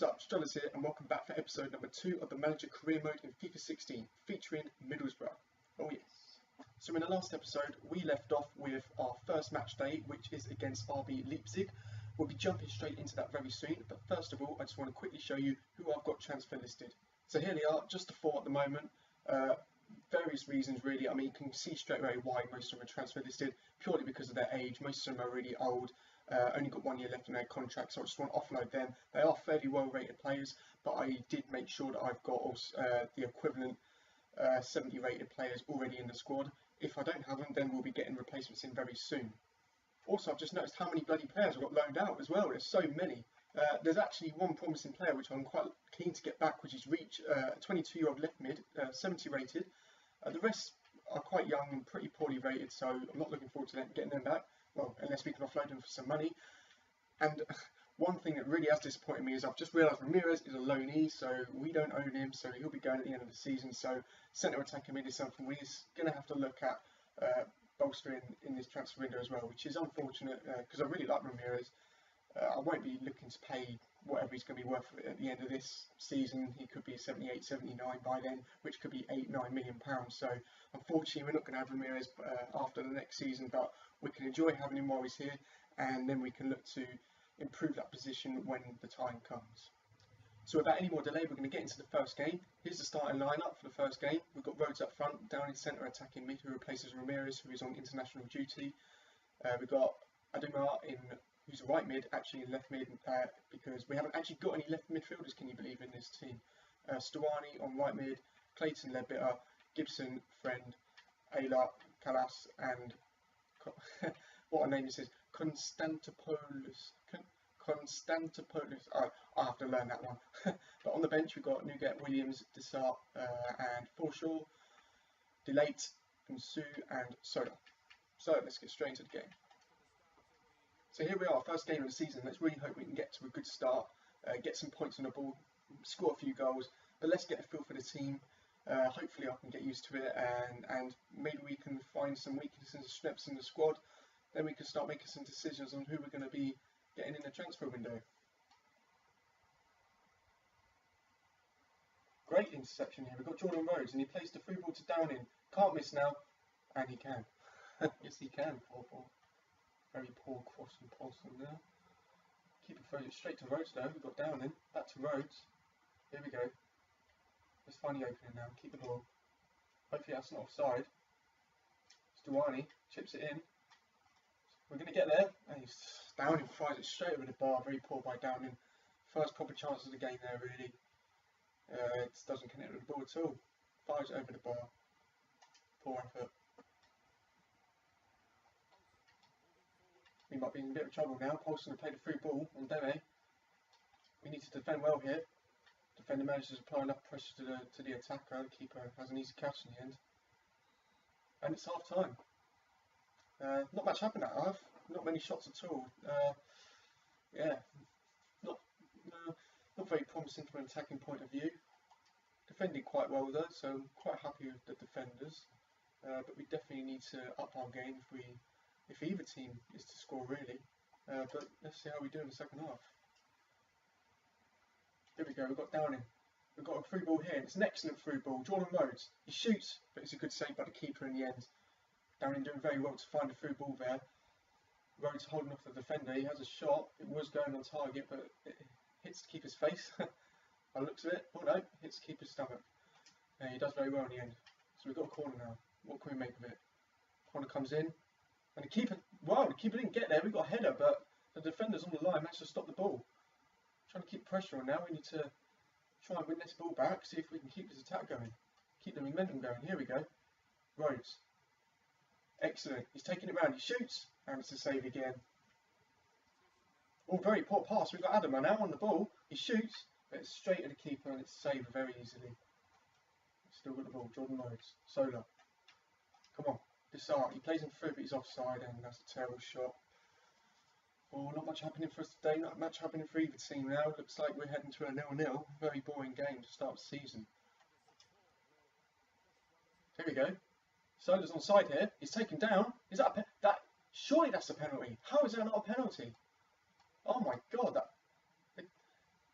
What's up, Jonas here, and welcome back for episode number 2 of the Manager Career Mode in FIFA 16, featuring Middlesbrough. Oh yes. So in the last episode, we left off with our first match day, which is against RB Leipzig. We'll be jumping straight into that very soon, but first of all, I just want to quickly show you who I've got transfer listed. So here they are, just the 4 at the moment. Various reasons really. I mean, you can see straight away why most of them are transfer listed, purely because of their age. Most of them are really old. Only got 1 year left in their contract, so I just want to offload them. They are fairly well rated players, but I did make sure that I've got also, the equivalent 70 rated players already in the squad. If I don't have them, then we'll be getting replacements in very soon. Also, I've just noticed how many bloody players I've got loaned out as well. There's so many. There's actually one promising player which I'm quite keen to get back, which is Reach, a 22-year-old left mid, 70 rated. The rest are quite young and pretty poorly rated, so I'm not looking forward to getting them back. Well, unless we can offload them for some money. And one thing that really has disappointed me is I've just realised Ramirez is a loanee, so we don't own him, so he'll be going at the end of the season. So centre attacking mid is something we're going to have to look at bolstering in this transfer window as well, which is unfortunate because I really like Ramirez. I won't be looking to pay whatever he's going to be worth at the end of this season. He could be 78, 79 by then, which could be £8-9 million. So unfortunately, we're not going to have Ramirez after the next season, but we can enjoy having him while he's here, and then we can look to improve that position when the time comes. So without any more delay, we're going to get into the first game. Here's the starting lineup for the first game. We've got Rhodes up front, down in centre attacking mid, who replaces Ramirez, who is on international duty. We've got Ademar who's a right mid, actually in left mid, because we haven't actually got any left midfielders, can you believe, in this team. Stuani on right mid, Clayton Ledbetter, Gibson, Friend, Ayla, Kalas, and what a name this is, Constantopoulos. I have to learn that one. But on the bench we've got Nugget, Williams, Dessart, and Forshaw, Delate, and Sue, and Soda. So let's get straight into the game. So here we are, first game of the season. Let's really hope we can get to a good start, get some points on the board, score a few goals, but let's get a feel for the team. Hopefully I can get used to it, and maybe we can find some weaknesses and strengths in the squad. Then we can start making some decisions on who we're going to be getting in the transfer window. Great interception here. We've got Jordan Rhodes, and he plays the through ball to Downing. Can't miss now, and he can. Yes, he can. Very poor cross and pulse on there. Keeper throws it straight to Rhodes though. We've got Downing. Back to Rhodes. Here we go. Let's find the opening now. Keep the ball. Hopefully that's not offside. Stuani chips it in. We're going to get there. And he's Downing fires it straight over the bar. Very poor by Downing. First proper chance of the game there, really. It doesn't connect with the ball at all. Fires it over the bar. Poor effort. We might be in a bit of trouble now. Paulson will play the through ball on Deme. We need to defend well here. Defender manages to apply enough pressure to the attacker. The keeper has an easy catch in the end. And it's half time. Not much happened at half. Not many shots at all. Yeah, not very promising from an attacking point of view. Defended quite well though, so I'm quite happy with the defenders. But we definitely need to up our game if either team is to score really. But let's see how we do in the second half. Here we go, we've got Downing. We've got a through ball here, and it's an excellent through ball. Jordan Rhodes, he shoots, but it's a good save by the keeper in the end. Downing doing very well to find a through ball there. Rhodes holding off the defender, he has a shot. It was going on target, but it hits the keeper's face. By the looks of it, oh no, hits the keeper's stomach. He does very well in the end. So we've got a corner now. What can we make of it? Corner comes in. And the keeper, wow, the keeper didn't get there. We got a header, but the defender's on the line, managed to stop the ball. Trying to keep pressure on now. We need to try and win this ball back, see if we can keep this attack going. Keep the momentum going. Here we go. Rhodes. Excellent. He's taking it round. He shoots. And it's a save again. Oh, very poor pass. We've got Adama now on the ball. He shoots, but it's straight at the keeper and it's saved very easily. Still got the ball. Jordan Rhodes. Sola. Come on. Dessart, he plays him through, but he's offside, and that's a terrible shot. Oh, not much happening for us today, not much happening for either team now. Looks like we're heading to a 0-0. Very boring game to start the season. Here we go. Sola's on side here. He's taken down. Is that a surely that's a penalty. How is that not a penalty? Oh my god,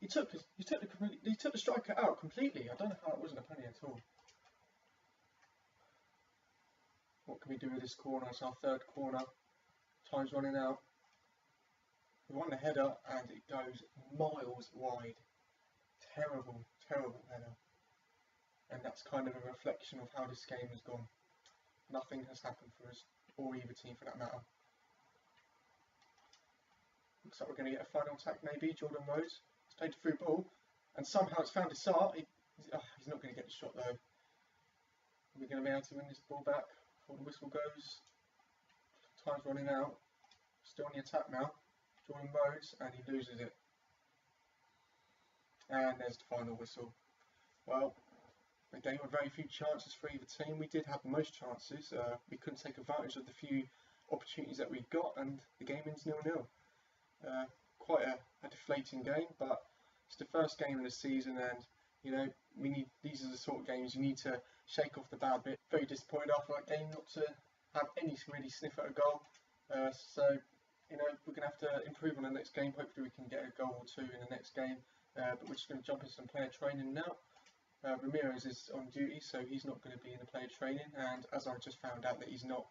He took the striker out completely. I don't know how it wasn't a penalty at all. What can we do with this corner? It's our third corner. Time's running out. We won the header and it goes miles wide. Terrible, terrible header. And that's kind of a reflection of how this game has gone. Nothing has happened for us, or either team for that matter. Looks like we're going to get a final attack maybe. Jordan Rhodes has played the through ball, and somehow it's found his start. He's not going to get the shot though. We're going to be able to win this ball back before the whistle goes. Time's running out. Still on the attack now. Jordan Rhodes, and he loses it. And there's the final whistle. Well, a game with very few chances for either team. We did have the most chances. We couldn't take advantage of the few opportunities that we got, and the game ends 0-0. Quite a deflating game, but it's the first game of the season, and you know these are the sort of games you need to shake off the bad bit. Very disappointed after that game not to have any really sniff at a goal. So you know we're going to have to improve on the next game. Hopefully we can get a goal or two in the next game. But we're just going to jump into some player training now. Ramirez is on duty, so he's not going to be in the player training. And as I just found out that he's not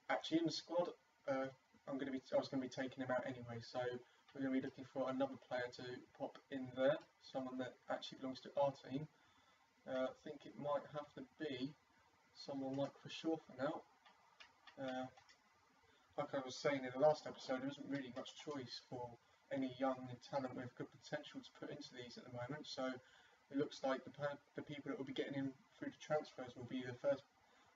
actually in the squad, I was going to be taking him out anyway. So we're going to be looking for another player to pop in there, someone that actually belongs to our team. I think it might have to be someone like Khrushchev for now. Like I was saying in the last episode, there isn't really much choice for any young talent with good potential to put into these at the moment. So it looks like the people that will be getting in through the transfers will be the first,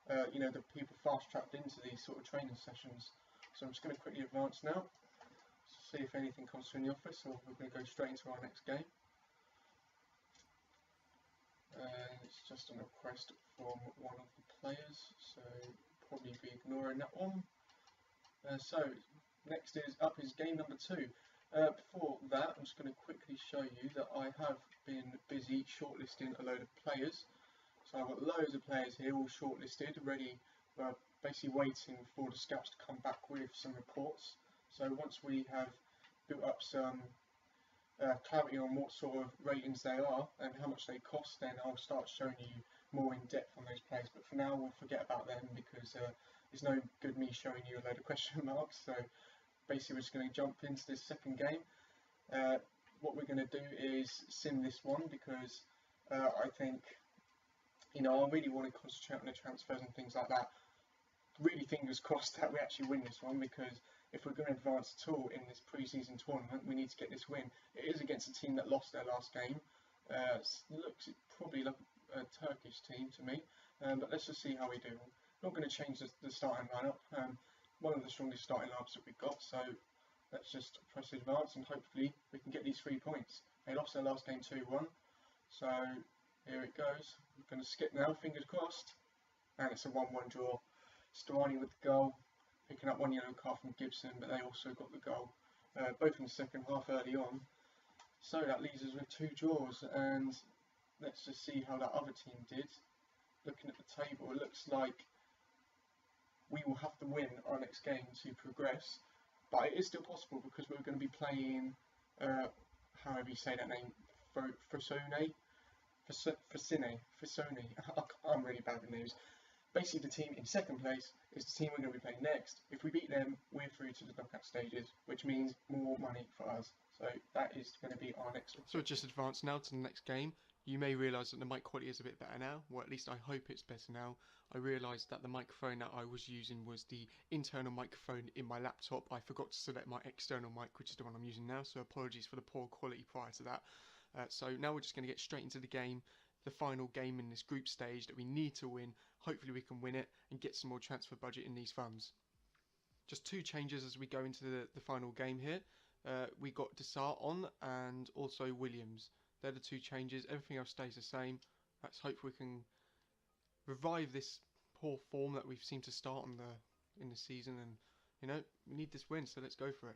the people fast-tracked into these sort of training sessions. So I'm just going to quickly advance now, see if anything comes through in the office, or we're going to go straight into our next game. And it's just a request from one of the players, so probably be ignoring that one. So next is game number 2. Before that, I'm just going to quickly show you that I have been busy shortlisting a load of players. So I've got loads of players here all shortlisted, ready, basically waiting for the scouts to come back with some reports. So once we have built up some clarity on what sort of ratings they are and how much they cost, then I'll start showing you more in depth on those players. But for now, we'll forget about them because there's no good me showing you a load of question marks. So basically we're just going to jump into this second game. What we're going to do is sim this one because I think, I really want to concentrate on the transfers and things like that. Really fingers crossed that we actually win this one, because if we're going to advance at all in this pre-season tournament, we need to get this win. It is against a team that lost their last game. Looks probably like a Turkish team to me, but let's just see how we do. Not going to change the starting lineup. One of the strongest starting lineups that we've got, so let's just press advance and hopefully we can get these 3 points. They lost their last game 2-1, so here it goes. We're going to skip now, fingers crossed, and it's a 1-1 draw. Sturani with the goal, picking up 1 yellow card from Gibson, but they also got the goal, both in the second half early on. So that leaves us with 2 draws, and let's just see how that other team did. Looking at the table, it looks like we will have to win our next game to progress, but it is still possible because we're going to be playing, however you say that name, Frisone. I'm really bad with names. Basically, the team in second place is the team we're going to be playing next. If we beat them, we're through to the knockout stages, which means more money for us. So that is going to be our next one. So just advance now to the next game. You may realise that the mic quality is a bit better now, or at least I hope it's better now. I realised that the microphone that I was using was the internal microphone in my laptop. I forgot to select my external mic, which is the one I'm using now, so apologies for the poor quality prior to that. So now we're just going to get straight into the game, the final game in this group stage that we need to win. Hopefully we can win it and get some more transfer budget in these funds. Just 2 changes as we go into the final game here. We got Desart on and also Williams. They're the 2 changes. Everything else stays the same. Let's hope we can revive this poor form that we've seemed to start in the season, and we need this win, so let's go for it.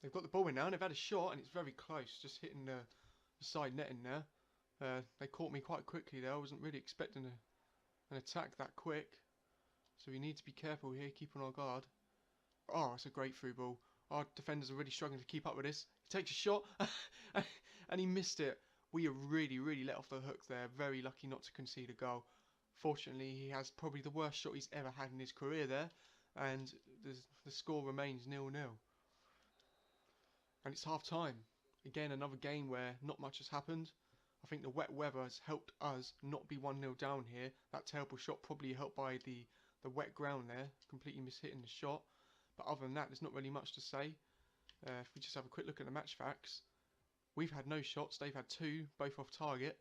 They've got the ball in now and they've had a shot and it's very close, just hitting the side netting there. They caught me quite quickly there. I wasn't really expecting an attack that quick, so we need to be careful here, keep on our guard. Oh, it's a great through ball. Our defenders are really struggling to keep up with this. He takes a shot and he missed it. We are really let off the hook there. Very lucky not to concede a goal. Fortunately, he has probably the worst shot he's ever had in his career there, and the score remains 0-0. And it's half time. Again, another game where not much has happened. I think the wet weather has helped us not be 1-0 down here. That terrible shot probably helped by the wet ground there, completely mishitting the shot. But other than that, there's not really much to say. If we just have a quick look at the match facts, we've had no shots, they've had 2, both off target,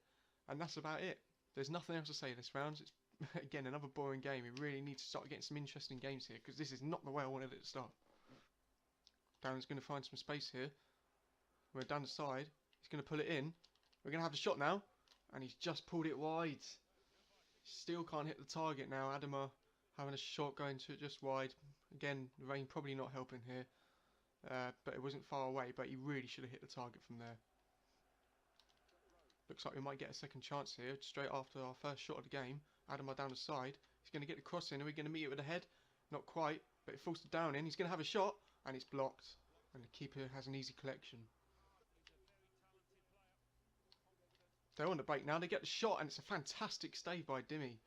and that's about it. There's nothing else to say this round. It's again another boring game. We really need to start getting some interesting games here, because this is not the way I wanted it to start. Darren's going to find some space here. We're down the side. He's going to pull it in. We're going to have the shot now, and he's just pulled it wide. Still can't hit the target now. Adama having a shot going to it just wide. Again, the rain probably not helping here, but it wasn't far away. But he really should have hit the target from there. Looks like we might get a second chance here, straight after our first shot of the game. Adama down the side. He's going to get the cross in. Are we going to meet it with the head? Not quite, but it falls down in. He's going to have a shot, and it's blocked. And the keeper has an easy collection. They're on the break now. They get the shot, and it's a fantastic stave by Dimmy.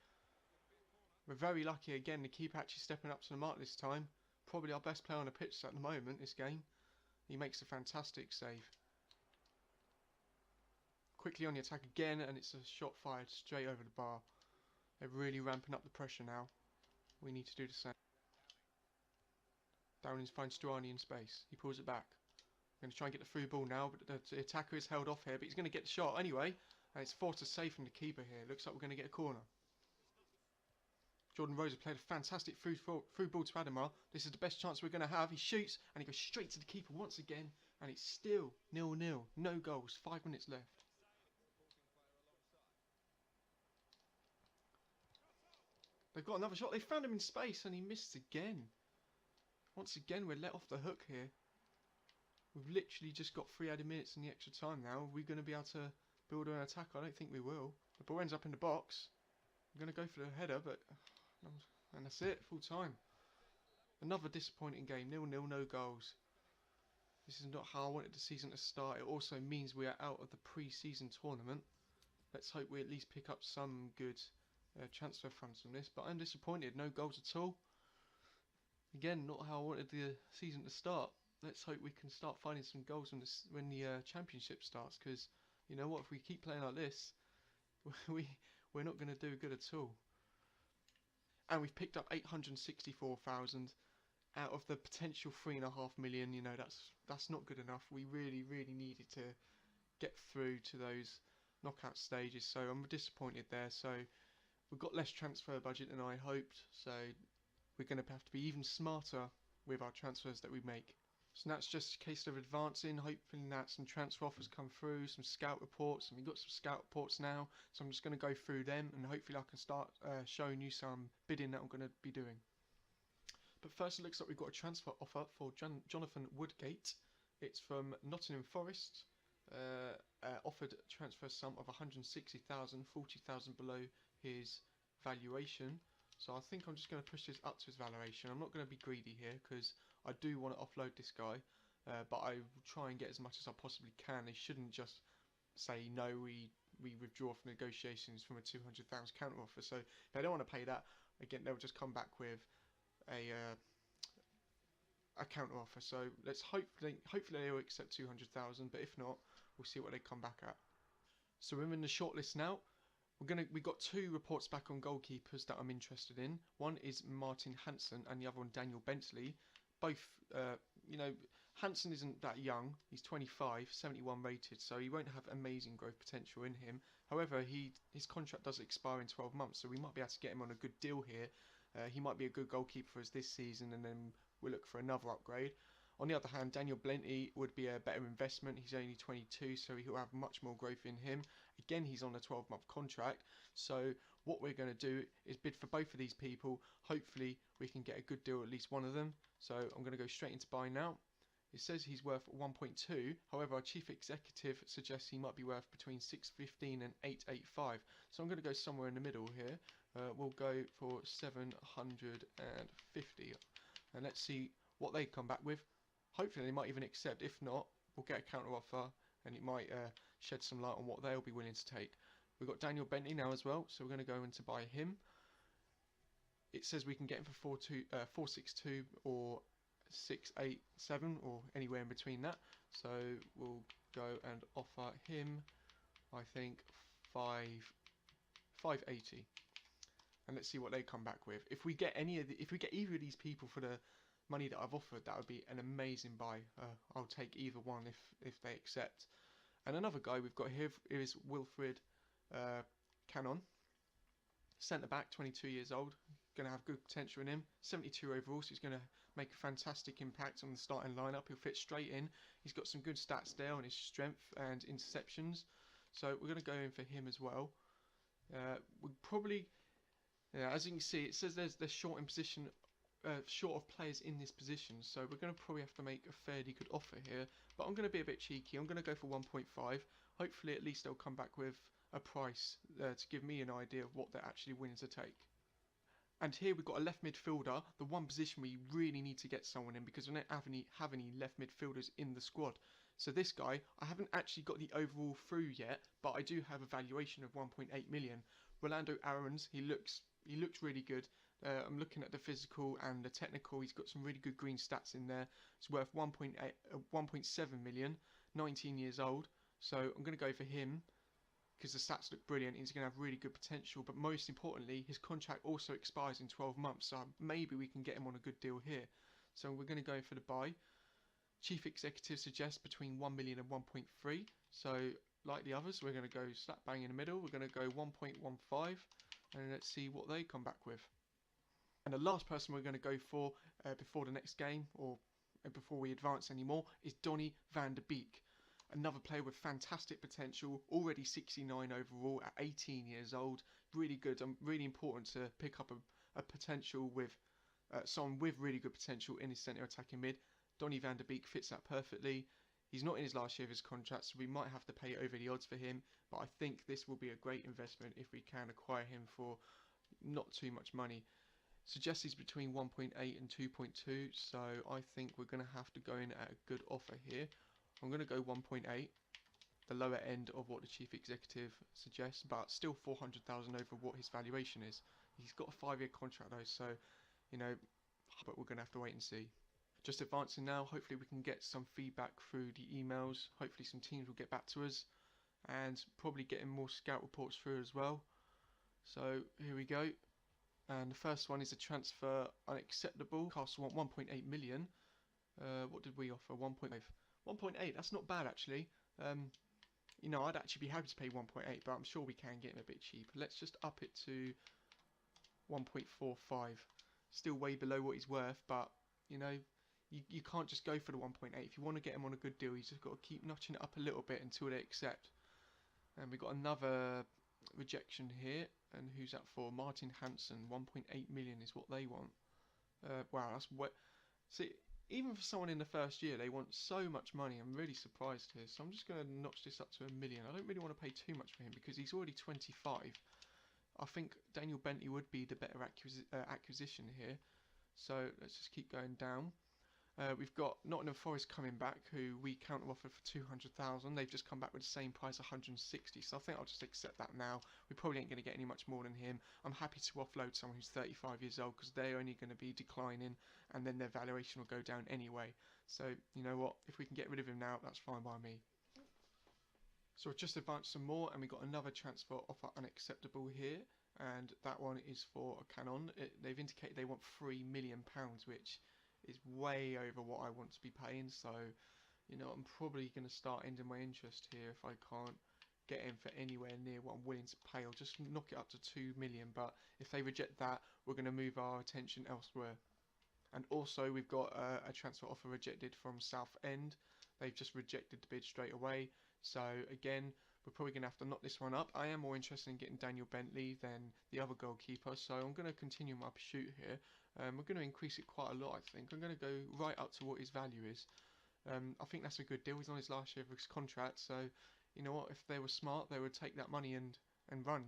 We're very lucky again. The keeper actually stepping up to the mark this time. Probably our best player on the pitch at the moment this game. He makes a fantastic save. Quickly on the attack again, and it's a shot fired straight over the bar. They're really ramping up the pressure now. We need to do the same. Downings finds Stuani in space. He pulls it back. Going to try and get the through ball now, but the attacker is held off here. But he's going to get the shot anyway, and it's forced to save from the keeper here. Looks like we're going to get a corner. Jordan Rosa played a fantastic through ball to Adama. This is the best chance we're going to have. He shoots, and he goes straight to the keeper once again, and it's still 0-0. No goals. 5 minutes left. They've got another shot. They found him in space, and he missed again. Once again, we're let off the hook here. We've literally just got 3 added minutes in the extra time now. Are we going to be able to build an attack? I don't think we will. The ball ends up in the box. I'm going to go for the header, but... And that's it, full time. Another disappointing game. 0-0, no goals. This is not how I wanted the season to start. It also means we are out of the pre-season tournament. Let's hope we at least pick up some good transfer funds from this. But I'm disappointed. No goals at all. Again, not how I wanted the season to start. Let's hope we can start finding some goals when the championship starts. Because, you know what, if we keep playing like this, we're not going to do good at all. And we've picked up 864,000 out of the potential 3.5 million. You know, that's not good enough. We really needed to get through to those knockout stages. So I'm disappointed there. So we've got less transfer budget than I hoped. So we're going to have to be even smarter with our transfers that we make. So that's just a case of advancing, hoping that some transfer offers come through, some scout reports, and we've got some scout reports now, so I'm just going to go through them, and hopefully I can start showing you some bidding that I'm going to be doing. But first, it looks like we've got a transfer offer for Jonathan Woodgate. It's from Nottingham Forest, offered transfer sum of 160,000, 40,000 below his valuation. So I think I'm just going to push this up to his valuation. I'm not going to be greedy here because I do want to offload this guy, but I will try and get as much as I possibly can. They shouldn't just say no, we withdraw from negotiations from a 200,000 counter offer. So if they don't want to pay that, again they'll just come back with a counter offer. So let's hopefully they'll accept 200,000, but if not, we'll see what they come back at. So we're in the shortlist now. We've got 2 reports back on goalkeepers that I'm interested in. One is Martin Hansen and the other one Daniel Bentley. Both, you know, Hansen isn't that young. He's 25, 71 rated, so he won't have amazing growth potential in him. However, his contract does expire in 12 months, so we might be able to get him on a good deal here. He might be a good goalkeeper for us this season, and then we'll look for another upgrade. On the other hand, Daniel Bentley would be a better investment. He's only 22, so he'll have much more growth in him. Again, he's on a 12-month contract. So what we're going to do is bid for both of these people. Hopefully, we can get a good deal, at least one of them. So I'm going to go straight into buy now. It says he's worth 1.2. However, our chief executive suggests he might be worth between 615 and 885. So I'm going to go somewhere in the middle here. We'll go for 750. And let's see what they come back with. Hopefully they might even accept. If not, we'll get a counter offer and it might shed some light on what they'll be willing to take. We've got Daniel Bentley now as well, so we're going to go in to buy him. It says we can get him for 462 or 687 or anywhere in between that. So we'll go and offer him, I think, 580. And let's see what they come back with. If we get either of these people for the money that I've offered, that would be an amazing buy. I'll take either one if they accept. And another guy we've got here is Wilfred Cannon, centre back, 22 years old. Going to have good potential in him. 72 overall, so he's going to make a fantastic impact on the starting lineup. He'll fit straight in. He's got some good stats there on his strength and interceptions, so we're going to go in for him as well. We probably, as you can see, it says they're short in position, short of players in this position, so we're going to probably have to make a fairly good offer here. But I'm going to be a bit cheeky. I'm going to go for 1.5. Hopefully, at least they'll come back with a price to give me an idea of what they're actually willing to take. And here we've got a left midfielder, the one position where you really need to get someone in, because we don't have any left midfielders in the squad. So this guy, I haven't actually got the overall through yet, but I do have a valuation of 1.8 million. Rolando Aarons, he looks really good. I'm looking at the physical and the technical. He's got some really good green stats in there. It's worth 1.7 million, 19 years old. So I'm going to go for him, because the stats look brilliant. He's going to have really good potential, but most importantly, his contract also expires in 12 months, so maybe we can get him on a good deal here. So we're going to go for the buy. Chief Executive suggests between 1 million and 1.3, so like the others, we're going to go slap bang in the middle. We're going to go 1.15, and let's see what they come back with. And the last person we're going to go for before the next game, or before we advance anymore, is Donny van der Beek. Another player with fantastic potential, already 69 overall at 18 years old. Really good. Really important to pick up a potential with someone with really good potential in his centre attacking mid. Donny van der Beek fits that perfectly. He's not in his last year of his contract, so we might have to pay over the odds for him. But I think this will be a great investment if we can acquire him for not too much money. Suggests he's between 1.8 and 2.2, so I think we're going to have to go in at a good offer here. I'm going to go 1.8, the lower end of what the chief executive suggests, but still 400,000 over what his valuation is. He's got a 5-year contract though, so, but we're going to have to wait and see. Just advancing now, hopefully we can get some feedback through the emails. Hopefully some teams will get back to us, and probably getting more scout reports through as well. So here we go. And the first one is a transfer unacceptable. Castle want 1.8 million. What did we offer? 1.5. 1.8, that's not bad actually. I'd actually be happy to pay 1.8, but I'm sure we can get him a bit cheaper. Let's just up it to 1.45. Still way below what he's worth, but you can't just go for the 1.8. If you want to get him on a good deal, you just got to keep notching it up a little bit until they accept. And we've got another rejection here, and who's that for? Martin Hansen. 1.8 million is what they want. Wow, that's what. See, even for someone in the first year, they want so much money. I'm really surprised here. So I'm just going to notch this up to 1 million. I don't really want to pay too much for him because he's already 25. I think Daniel Bentley would be the better acquisition here. So let's just keep going down. We've got Nottingham Forest coming back, who we counter offered for 200,000. They've just come back with the same price, 160. So I think I'll just accept that now. We probably ain't going to get any much more than him. I'm happy to offload someone who's 35 years old because they're only going to be declining, and then their valuation will go down anyway. So you know what? If we can get rid of him now, that's fine by me. So we've just advanced some more, and we got another transfer offer unacceptable here, and that one is for a Canon. They've indicated they want £3 million, which is way over what I want to be paying. So I'm probably going to start ending my interest here if I can't get him for anywhere near what I'm willing to pay. I'll just knock it up to 2 million, but if they reject that, we're going to move our attention elsewhere. And also we've got a transfer offer rejected from Southend. They've just rejected the bid straight away. So again, we're probably going to have to knock this one up. I am more interested in getting Daniel Bentley than the other goalkeeper, so I'm going to continue my pursuit here. We're going to increase it quite a lot, I think. I'm going to go right up to what his value is. I think that's a good deal. He's on his last year of his contract, so you know what? If they were smart, they would take that money and run.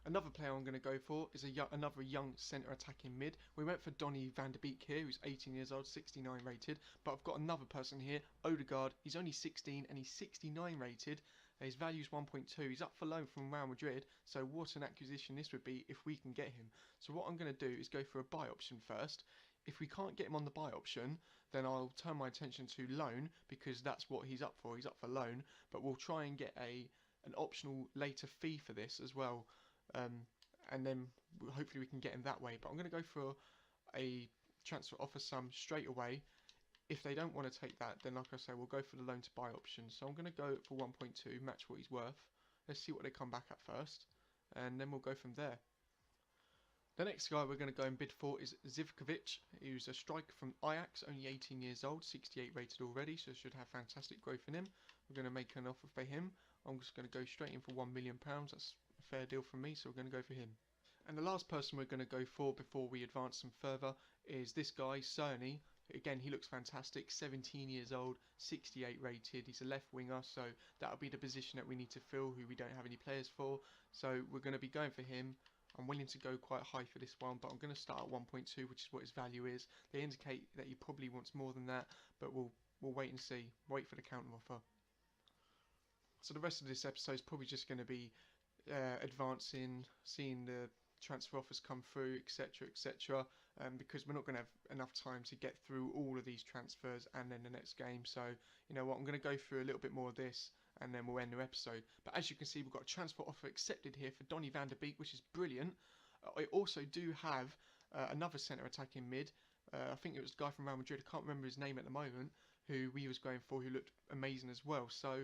Another player I'm going to go for is another young centre attacking mid. We went for Donny van de Beek here, who's 18 years old, 69 rated. But I've got another person here, Odegaard. He's only 16 and he's 69 rated. His value's 1.2. He's up for loan from Real Madrid. So what an acquisition this would be if we can get him. So what I'm going to do is go for a buy option first. If we can't get him on the buy option, then I'll turn my attention to loan, because that's what he's up for. He's up for loan. But we'll try and get an optional later fee for this as well. And then hopefully we can get him that way. But I'm going to go for a transfer offer sum straight away. If they don't want to take that, then like I say, we'll go for the loan to buy option. So I'm going to go for 1.2, match what he's worth. Let's see what they come back at first, and then we'll go from there. The next guy we're going to go and bid for is Zivkovic, who's a striker from Ajax, only 18 years old, 68 rated already, so should have fantastic growth in him. We're going to make an offer for him. I'm just going to go straight in for £1 million. That's a fair deal from me, so we're going to go for him. And the last person we're going to go for before we advance some further is this guy, Cerny. Again, he looks fantastic, 17 years old, 68 rated. He's a left winger, so that'll be the position that we need to fill, who we don't have any players for. So we're going to be going for him. I'm willing to go quite high for this one, but I'm going to start at 1.2, which is what his value is. They indicate that he probably wants more than that, but we'll wait and see. Wait for the counter offer. So the rest of this episode is probably just going to be advancing, seeing the transfer offers come through, etc, etc, because we're not going to have enough time to get through all of these transfers and then the next game. So you know what, I'm going to go through a little bit more of this and then we'll end the episode. But as you can see, we've got a transfer offer accepted here for Donny van de Beek, which is brilliant. I also do have another centre attacking mid. I think it was a guy from Real Madrid, I can't remember his name at the moment, who we was going for, who looked amazing as well. So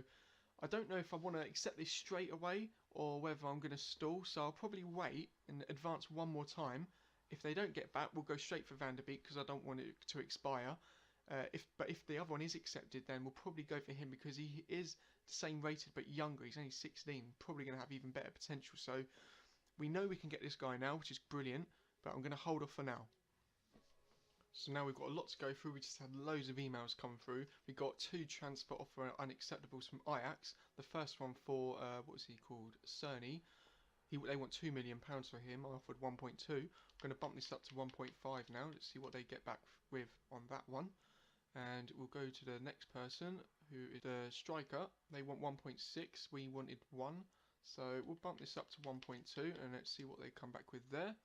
I don't know if I want to accept this straight away or whether I'm going to stall, so I'll probably wait and advance one more time. If they don't get back, we'll go straight for Van der Beek because I don't want it to expire. But if the other one is accepted, then we'll probably go for him because he is the same rated but younger. He's only 16, probably going to have even better potential. So we know we can get this guy now, which is brilliant, but I'm going to hold off for now. So now we've got a lot to go through. We just had loads of emails come through. We got 2 transfer offer unacceptables from Ajax. The first one for, what was he called? Cerny. They want £2 million for him. I offered 1.2. I'm going to bump this up to 1.5 now. Let's see what they get back with on that one. And we'll go to the next person, who is the striker. They want 1.6. We wanted 1. So we'll bump this up to 1.2 and let's see what they come back with there.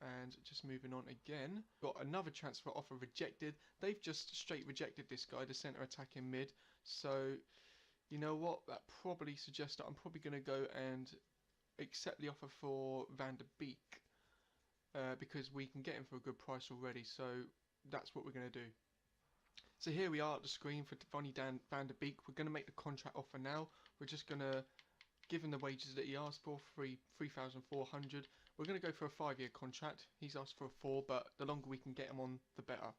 And just moving on again, got another transfer offer rejected. They've just straight rejected this guy, the centre attacking mid. So you know what, that probably suggests that I'm probably going to go and accept the offer for Van der Beek, because we can get him for a good price already. So that's what we're going to do. So here we are at the screen for Donny van der Beek. We're going to make the contract offer now. We're just going to give him the wages that he asked for, 3,400. We're going to go for a 5-year contract. He's asked for a 4, but the longer we can get him on, the better.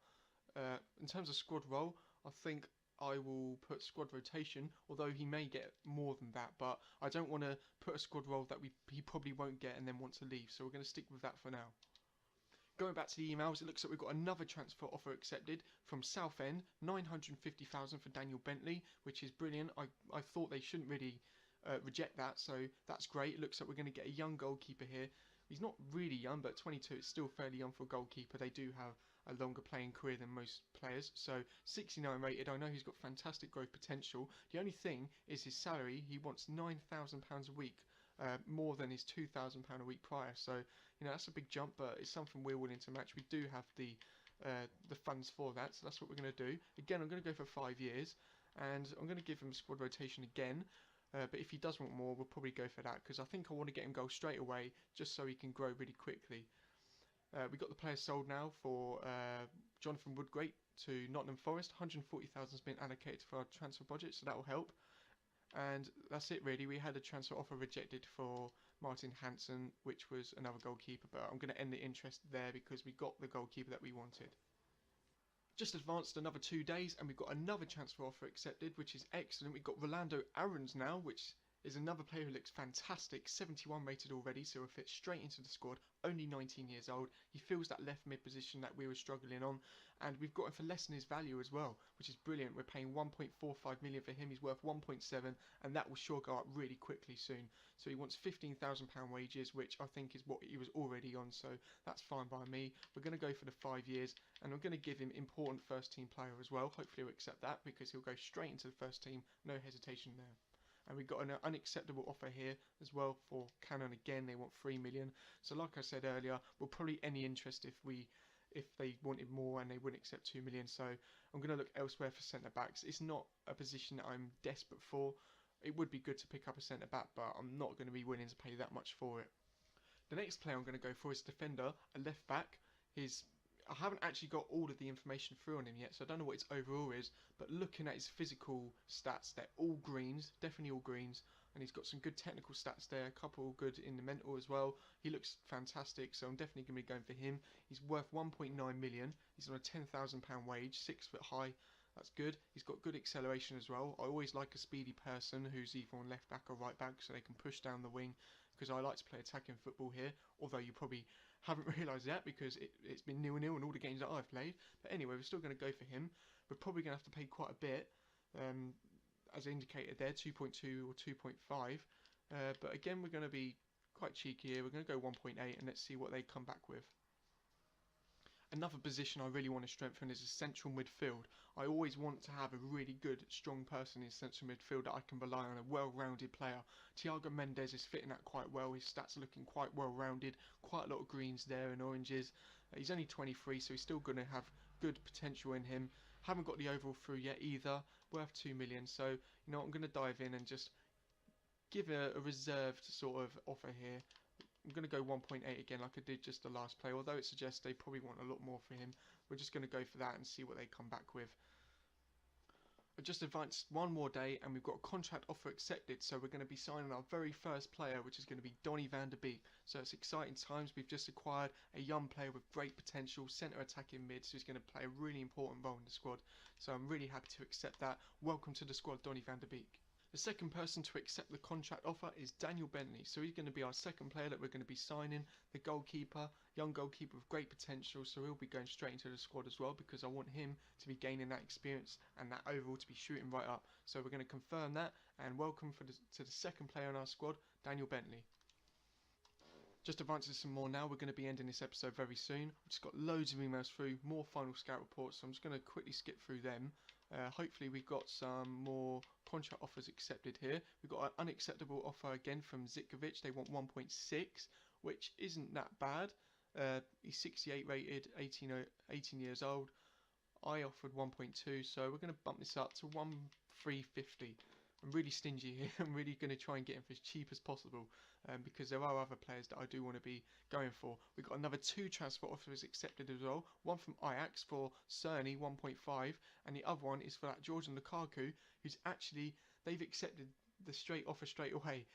In terms of squad role, I think I will put squad rotation, although he may get more than that, but I don't want to put a squad role that he probably won't get and then want to leave, so we're going to stick with that for now. Going back to the emails, it looks like we've got another transfer offer accepted from Southend, 950,000 for Daniel Bentley, which is brilliant. I thought they shouldn't really reject that, so that's great. It looks like we're going to get a young goalkeeper here. He's not really young, but 22 is still fairly young for a goalkeeper. They do have a longer playing career than most players. So 69 rated, I know he's got fantastic growth potential. The only thing is his salary. He wants £9,000 a week, more than his £2,000 a week prior. So, you know, that's a big jump, but it's something we're willing to match. We do have the funds for that, so that's what we're going to do. Again, I'm going to go for 5 years, and I'm going to give him squad rotation again. But if he does want more, we'll probably go for that, because I think I want to get him goal straight away, just so he can grow really quickly. We got the player sold now for Jonathan Woodgate to Nottingham Forest. 140,000 has been allocated for our transfer budget, so that will help. And that's it really. We had a transfer offer rejected for Martin Hansen, which was another goalkeeper, but I'm going to end the interest there because we got the goalkeeper that we wanted. Just advanced another 2 days and we've got another transfer offer accepted, which is excellent. We've got Rolando Aarons now, which is another player who looks fantastic, 71 rated already, so he'll fit straight into the squad, only 19 years old. He fills that left mid position that we were struggling on, and we've got him for less than his value as well, which is brilliant. We're paying 1.45 million for him, he's worth 1.7, and that will sure go up really quickly soon. So he wants £15,000 wages, which I think is what he was already on, so that's fine by me. We're going to go for the 5 years, and I'm going to give him important first team player as well. Hopefully he'll accept that, because he'll go straight into the first team, no hesitation there. And we've got an unacceptable offer here as well for Cannon again. They want 3 million. So like I said earlier, we'll probably any interest if they wanted more and they wouldn't accept 2 million. So I'm going to look elsewhere for centre backs. It's not a position that I'm desperate for. It would be good to pick up a centre back, but I'm not going to be willing to pay that much for it. The next player I'm going to go for is defender, a left back. I haven't actually got all of the information through on him yet, so I don't know what his overall is, but looking at his physical stats, they're all greens, definitely all greens, and he's got some good technical stats there, a couple good in the mental as well. He looks fantastic, so I'm definitely going to be going for him. He's worth 1.9 million, he's on a £10,000 wage, 6 foot high, that's good. He's got good acceleration as well. I always like a speedy person who's either on left back or right back, so they can push down the wing, because I like to play attacking football here, although you probably haven't realised that because it's been 0-0 in all the games that I've played. But anyway, we're still going to go for him. We're probably going to have to pay quite a bit, as indicated there, 2.2 or 2.5. But again, we're going to be quite cheeky here. We're going to go 1.8 and let's see what they come back with. Another position I really want to strengthen is a central midfield. I always want to have a really good, strong person in central midfield that I can rely on, a well-rounded player. Thiago Mendes is fitting that quite well. His stats are looking quite well-rounded, quite a lot of greens there and oranges. He's only 23, so he's still going to have good potential in him. Haven't got the overall through yet either, worth 2 million. So, you know, I'm going to dive in and just give a reserved sort of offer here. I'm going to go 1.8 again like I did just the last play, although it suggests they probably want a lot more for him. We're just going to go for that and see what they come back with. I've just advanced one more day and we've got a contract offer accepted, so we're going to be signing our very first player, which is going to be Donny van der Beek. So it's exciting times. We've just acquired a young player with great potential, centre attacking mid, so he's going to play a really important role in the squad. So I'm really happy to accept that. Welcome to the squad, Donny van der Beek. The second person to accept the contract offer is Daniel Bentley, so he's going to be our second player that we're going to be signing, the goalkeeper, young goalkeeper with great potential, so he'll be going straight into the squad as well because I want him to be gaining that experience and that overall to be shooting right up. So we're going to confirm that and welcome to the second player in our squad, Daniel Bentley. Just advancing some more now, we're going to be ending this episode very soon. I've just got loads of emails through, more final scout reports, so I'm just going to quickly skip through them. Hopefully we've got some more contract offers accepted here. We've got an unacceptable offer again from Zitkovic. They want 1.6, which isn't that bad. He's 68 rated, 18 years old. I offered 1.2, so we're going to bump this up to 1,350. I'm really stingy here. I'm really going to try and get him for as cheap as possible because there are other players that I do want to be going for. We've got another 2 transfer offers accepted as well. One from Ajax for Cerny, 1.5, and the other one is for that Georgian Lukaku, who's actually, they've accepted the straight offer straight away.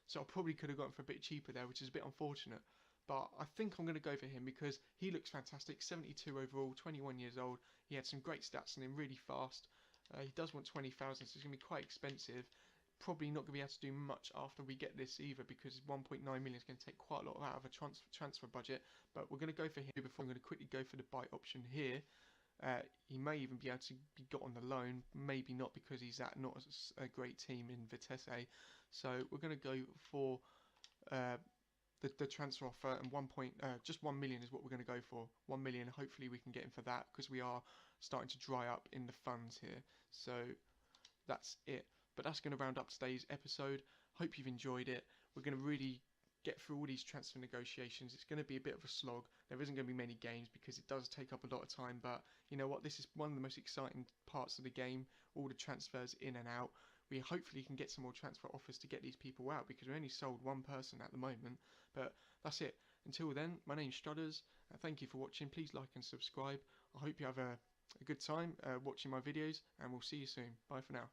So I probably could have gotten for a bit cheaper there, which is a bit unfortunate. But I think I'm going to go for him because he looks fantastic. 72 overall, 21 years old. He had some great stats on him, really fast. He does want 20,000, so it's going to be quite expensive. Probably not going to be able to do much after we get this either because 1.9 million is going to take quite a lot out of a transfer budget. But we're going to go for him before I'm going to quickly go for the buy option here. He may even be able to be got on the loan, maybe not because he's at not a great team in Vitesse. So we're going to go for the transfer offer, and just 1 million is what we're going to go for. 1 million, hopefully we can get him for that because we are starting to dry up in the funds here. So that's it. But that's going to round up today's episode. Hope you've enjoyed it. We're going to really get through all these transfer negotiations. It's going to be a bit of a slog. There isn't going to be many games because it does take up a lot of time. But you know what? This is one of the most exciting parts of the game. All the transfers in and out. We hopefully can get some more transfer offers to get these people out because we only sold one person at the moment. But that's it. Until then, my name's Strudders. Thank you for watching. Please like and subscribe. I hope you have a good time watching my videos, and we'll see you soon. Bye for now.